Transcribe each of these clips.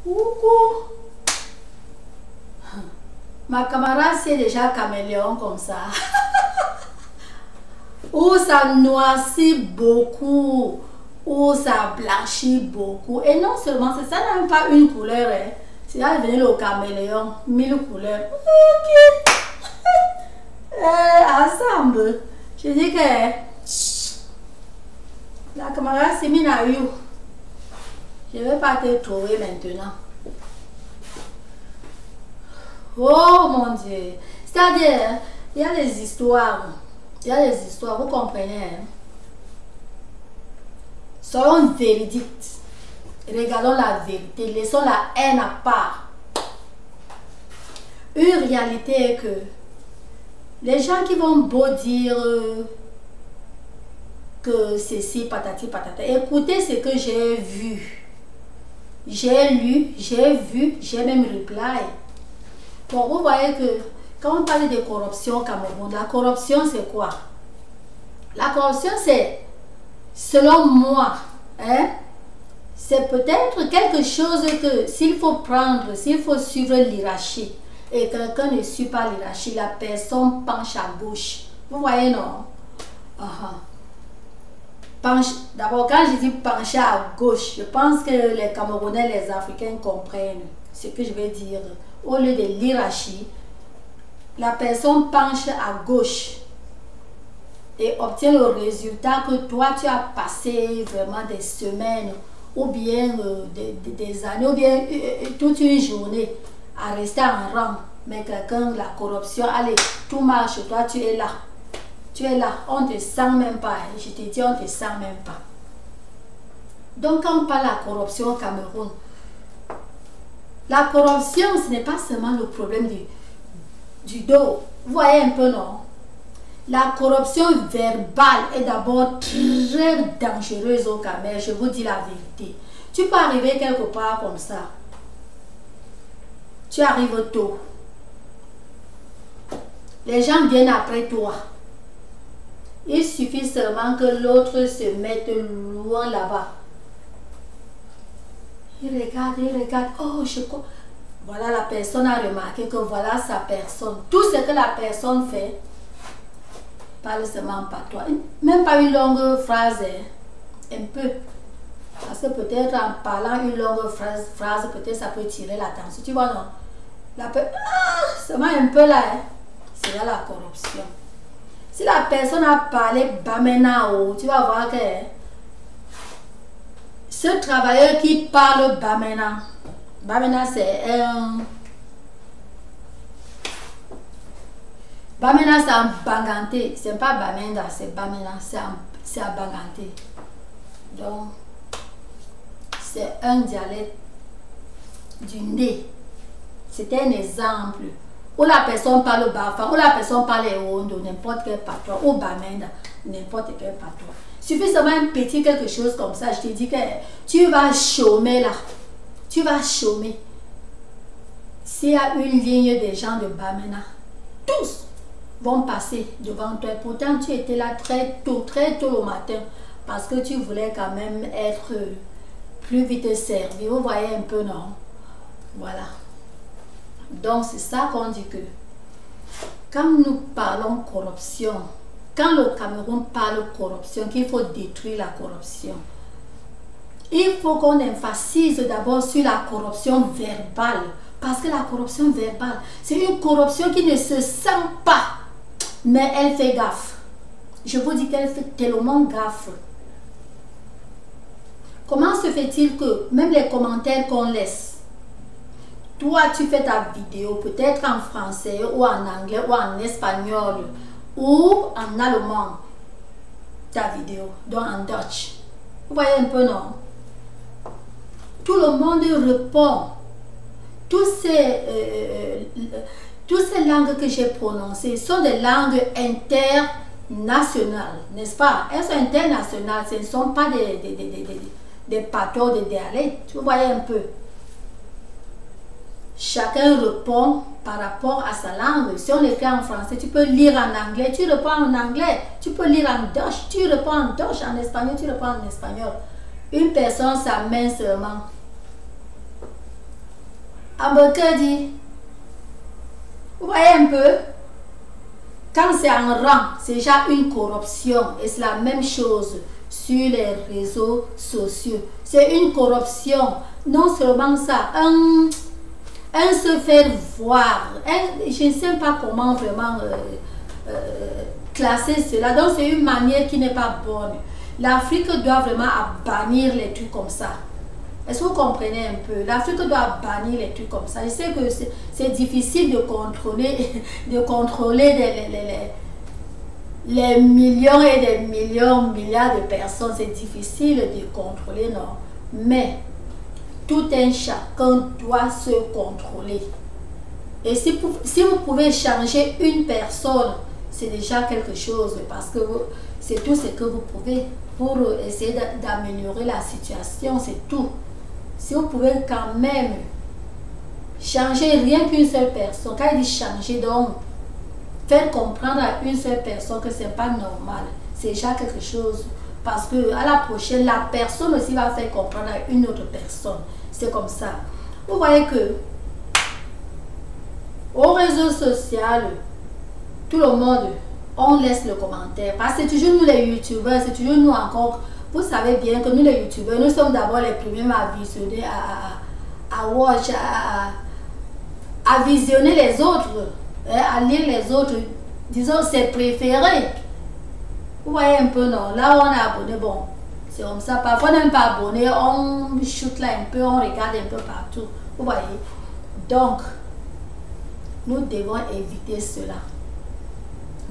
Coucou. Ma camarade c'est déjà caméléon comme ça. Ou ça noircit beaucoup, ou ça blanchit beaucoup. Et non seulement c'est ça, n'a même pas une couleur. Hein. C'est là devenu le caméléon, 1000 couleurs. Ok. Ensemble. Je dis que la camarade c'est Minayu. Je ne vais pas te trouver maintenant. Oh mon Dieu. C'est-à-dire, il y a des histoires. Il y a des histoires, vous comprenez. Hein? Soyons véridiques. Regardons la vérité. Laissons la haine à part. Une réalité est que les gens qui vont beau dire que ceci, patati, patata. Écoutez ce que j'ai vu. J'ai lu, j'ai vu, j'ai même reply. Bon, vous voyez que quand on parle de corruption au Cameroun, la corruption c'est quoi? La corruption c'est, selon moi, hein, c'est peut-être quelque chose que s'il faut prendre, s'il faut suivre l'hierarchie et quelqu'un ne suit pas l'hierarchie, la personne penche à gauche. Vous voyez, non? D'abord, quand je dis pencher à gauche, je pense que les Camerounais, les Africains comprennent ce que je vais dire. Au lieu de l'hierarchie, la personne penche à gauche et obtient le résultat que toi, tu as passé vraiment des semaines ou bien des années ou bien toute une journée à rester en rang. Mais quelqu'un, la corruption, allez, tout marche, toi, tu es là. Tu es là, on ne te sent même pas. Je te dis, on ne te sent même pas. Donc, quand on parle de la corruption au Cameroun, la corruption, ce n'est pas seulement le problème du dos. Vous voyez un peu, non? La corruption verbale est d'abord très dangereuse au Cameroun. Je vous dis la vérité. Tu peux arriver quelque part comme ça. Tu arrives tôt. Les gens viennent après toi. Il suffit seulement que l'autre se mette loin là-bas. Il regarde, oh, voilà, la personne a remarqué que voilà sa personne. Tout ce que la personne fait, parle seulement pas toi. Même pas une longue phrase, un peu. Parce que peut-être en parlant une longue phrase peut-être ça peut tirer l'attention. Tu vois, non? Seulement un peu là, c'est là la corruption. Si la personne a parlé Bamena, tu vas voir que ce travailleur qui parle Bamena, Bamena c'est un... Bamena c'est un Banganté, c'est pas Bamenda, c'est Bamena, c'est un Banganté. Donc, c'est un dialecte du nez. C'était un exemple. Ou la personne parle Bafa, ou la personne parle Ewondo, n'importe quel patois, ou Bamenda, n'importe quel patois. Suffit seulement un petit quelque chose comme ça, je te dis que tu vas chômer là. Tu vas chômer. S'il y a une ligne de gens de Bamena, tous vont passer devant toi. Pourtant, tu étais là très tôt le matin, parce que tu voulais quand même être plus vite servi. Vous voyez un peu, non? Voilà. Donc, c'est ça qu'on dit que quand nous parlons corruption, quand le Cameroun parle corruption, qu'il faut détruire la corruption, il faut qu'on emphasise d'abord sur la corruption verbale. Parce que la corruption verbale, c'est une corruption qui ne se sent pas, mais elle fait gaffe. Je vous dis qu'elle fait tellement gaffe. Comment se fait-il que même les commentaires qu'on laisse, toi, tu fais ta vidéo peut-être en français ou en anglais ou en espagnol ou en allemand, ta vidéo, donc en Dutch. Vous voyez un peu, non? Tout le monde répond. Toutes ces langues que j'ai prononcées sont des langues internationales, n'est-ce pas? Elles sont internationales, ce ne sont pas des patois, des dialectes. Vous voyez un peu? Chacun répond par rapport à sa langue. Si on écrit en français, tu peux lire en anglais, tu réponds en anglais. Tu peux lire en Dutch, tu réponds en Dutch, en espagnol, tu réponds en espagnol. Une personne, sa main seulement. Hamburger dit, vous voyez un peu, quand c'est en rang, c'est déjà une corruption et c'est la même chose sur les réseaux sociaux. C'est une corruption, non seulement ça, un se faire voir, je ne sais pas comment vraiment classer cela, donc c'est une manière qui n'est pas bonne. L'Afrique doit vraiment bannir les trucs comme ça. Est-ce que vous comprenez un peu? L'Afrique doit bannir les trucs comme ça. Je sais que c'est difficile de contrôler, les millions et des millions, milliards de personnes. C'est difficile de contrôler, non? Mais tout un chacun doit se contrôler. Et si vous pouvez changer une personne, c'est déjà quelque chose parce que c'est tout ce que vous pouvez pour essayer d'améliorer la situation, c'est tout. Si vous pouvez quand même changer rien qu'une seule personne, quand il dit changer, donc faire comprendre à une seule personne que c'est pas normal, c'est déjà quelque chose. Parce que à la prochaine, la personne aussi va faire comprendre à une autre personne. C'est comme ça. Vous voyez que au réseau social, tout le monde, on laisse le commentaire. Parce que c'est toujours nous les youtubeurs, c'est toujours nous encore. Vous savez bien que nous les youtubeurs, nous sommes d'abord les premiers à visionner, à visionner les autres, à lire les autres. Disons ses préférés. Vous voyez un peu, non? Là, on est abonné, bon, c'est comme ça. Parfois, on n'est pas abonné, on shoot là un peu, on regarde un peu partout. Vous voyez? Donc, nous devons éviter cela.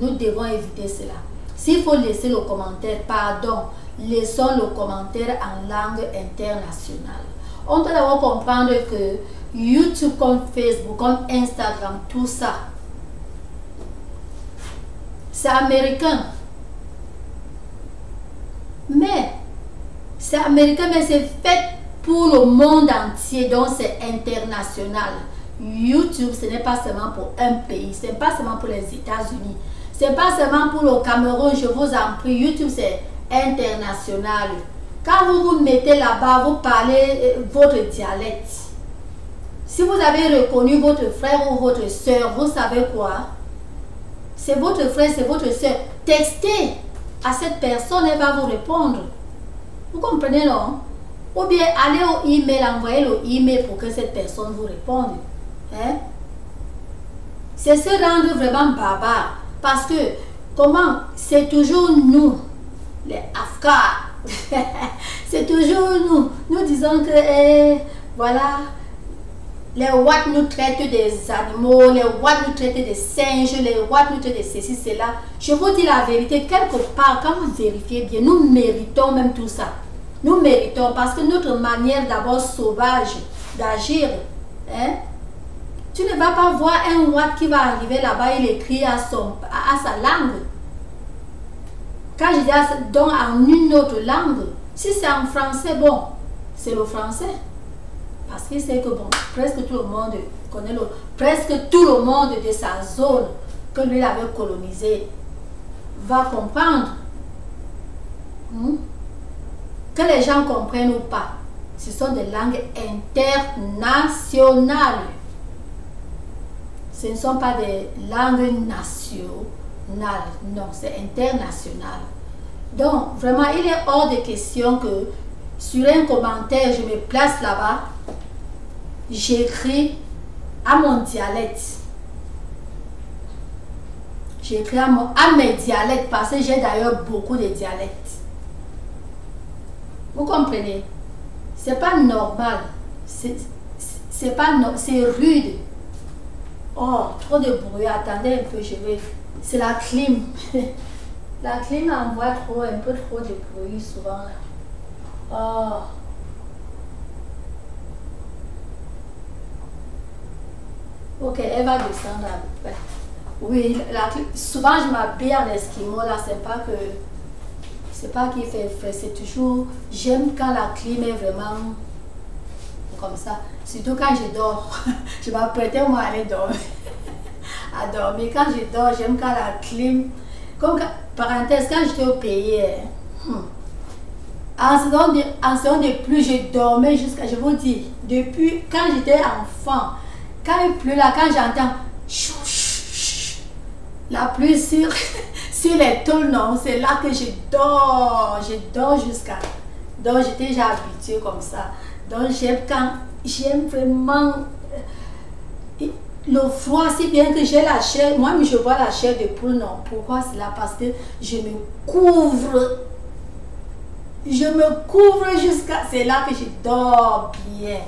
Nous devons éviter cela. S'il faut laisser le commentaire, pardon, laissons le commentaire en langue internationale. On doit d'abord comprendre que YouTube comme Facebook, comme Instagram, tout ça, c'est américain. Mais c'est américain, mais c'est fait pour le monde entier, donc c'est international. YouTube, ce n'est pas seulement pour un pays, ce n'est pas seulement pour les États-Unis, ce n'est pas seulement pour le Cameroun, je vous en prie. YouTube, c'est international. Quand vous vous mettez là-bas, vous parlez votre dialecte. Si vous avez reconnu votre frère ou votre soeur, vous savez quoi? C'est votre frère, c'est votre soeur. Textez à cette personne, elle va vous répondre. Vous comprenez, non? Ou bien allez au email, envoyez le email pour que cette personne vous réponde. Hein? C'est se rendre vraiment barbare. Parce que, comment? C'est toujours nous, les Afghans. C'est toujours nous. Nous disons que, voilà, les Ouatt nous traitent des animaux, les Ouatt nous traitent des singes, les Ouatt nous traitent de ceci, cela. Je vous dis la vérité, quelque part, quand vous vérifiez bien, nous méritons même tout ça. Nous méritons, parce que notre manière d'abord sauvage d'agir, hein, tu ne vas pas voir un Ouatt qui va arriver là-bas, il écrit à sa langue. Quand je dis donc en une autre langue, si c'est en français, bon, c'est le français. Parce qu'il sait que bon, presque tout le monde connaît presque tout le monde de sa zone que lui avait colonisé va comprendre. Que les gens comprennent ou pas, ce sont des langues internationales. Ce ne sont pas des langues nationales, non, c'est international. Donc, vraiment, il est hors de question que sur un commentaire, je me place là-bas, j'écris à mon dialecte. J'écris à mes dialectes parce que j'ai d'ailleurs beaucoup de dialectes. Vous comprenez? C'est pas normal. C'est pas c'est rude. Oh, trop de bruit. Attendez un peu, je vais. C'est la clim. La clim envoie un peu trop de bruit souvent. Oh. Ok, elle va descendre à peu près. Oui, souvent je m'habille en esquimau, là, c'est pas qu'il fait frais, c'est toujours, j'aime quand la clim est vraiment comme ça, surtout quand je dors. Je m'apprêtais moi à aller dormir, à dormir. Quand je dors, j'aime quand la clim, comme parenthèse, quand j'étais au pays, en saison de pluie, je dormais jusqu'à, je vous dis, depuis quand j'étais enfant, Quand il pleut là, quand j'entends la pluie sur, sur les tôles, non, c'est là que je dors. Je dors jusqu'à... Donc j'étais déjà habituée comme ça. Donc j'aime vraiment le froid, si bien que j'ai la chair. Moi, je vois la chair de poule, non. Pourquoi c'est là? Parce que je me couvre. Je me couvre jusqu'à... C'est là que je dors bien.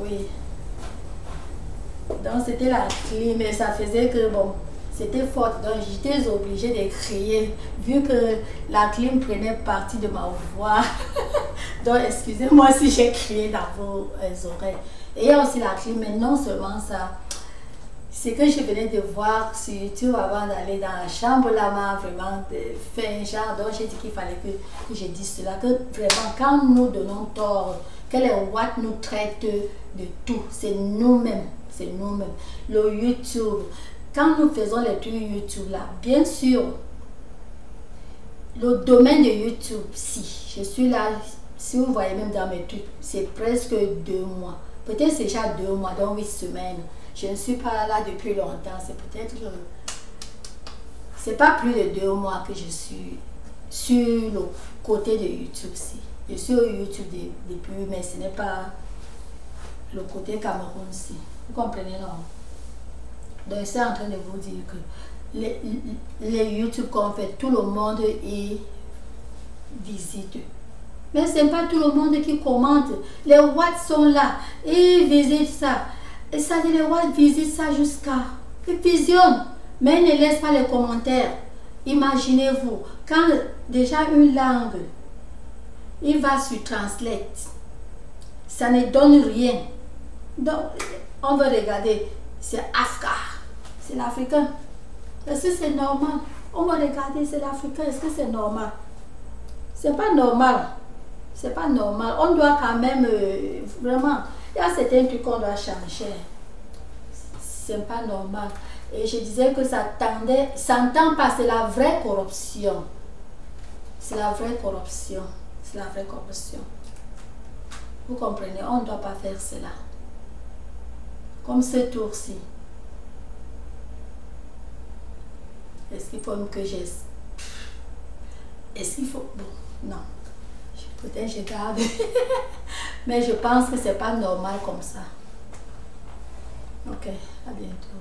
Oui. Donc c'était la clim et ça faisait que bon, c'était fort. Donc j'étais obligée de crier vu que la clim prenait partie de ma voix. Donc excusez-moi si j'ai crié dans vos oreilles. Et il y a aussi la clim, mais non seulement ça. C'est que je venais de voir sur YouTube avant d'aller dans la chambre là, m'a vraiment fait un genre. Donc j'ai dit qu'il fallait que je dise cela, que vraiment quand nous donnons tort, que les Watts nous traitent de tout, c'est nous-mêmes. C'est nous-mêmes. Le YouTube, quand nous faisons les trucs YouTube là, bien sûr, le domaine de YouTube, si je suis là, si vous voyez même dans mes trucs, c'est presque 2 mois. Peut-être c'est déjà 2 mois, donc 8 semaines. Je ne suis pas là depuis longtemps. C'est peut-être... C'est pas plus de 2 mois que je suis sur le côté de YouTube. Si. Je suis au YouTube depuis, mais ce n'est pas le côté Cameroun-ci. Vous comprenez, non? Donc, c'est en train de vous dire que les YouTube qu'on fait, tout le monde y visite. Mais ce n'est pas tout le monde qui commente. Les Watts sont là, ils visitent ça. Et ça dit, les Watts visitent ça jusqu'à... Ils visionnent, mais ils ne laissent pas les commentaires. Imaginez-vous, quand déjà une langue, il va sur Translate, ça ne donne rien. Donc, on va regarder, c'est Afka, c'est l'Africain. Est-ce que c'est normal? On va regarder, c'est l'Africain, est-ce que c'est normal? C'est pas normal. C'est pas normal. On doit quand même, vraiment, il y a certains trucs qu'on doit changer. C'est pas normal. Et je disais que ça s'entend pas, c'est la vraie corruption. C'est la vraie corruption. C'est la vraie corruption. Vous comprenez? On ne doit pas faire cela. Comme ce tour-ci. Est-ce qu'il faut que je... Est-ce qu'il faut... Bon, non. Peut-être je garde. Mais je pense que c'est pas normal comme ça. Ok, à bientôt.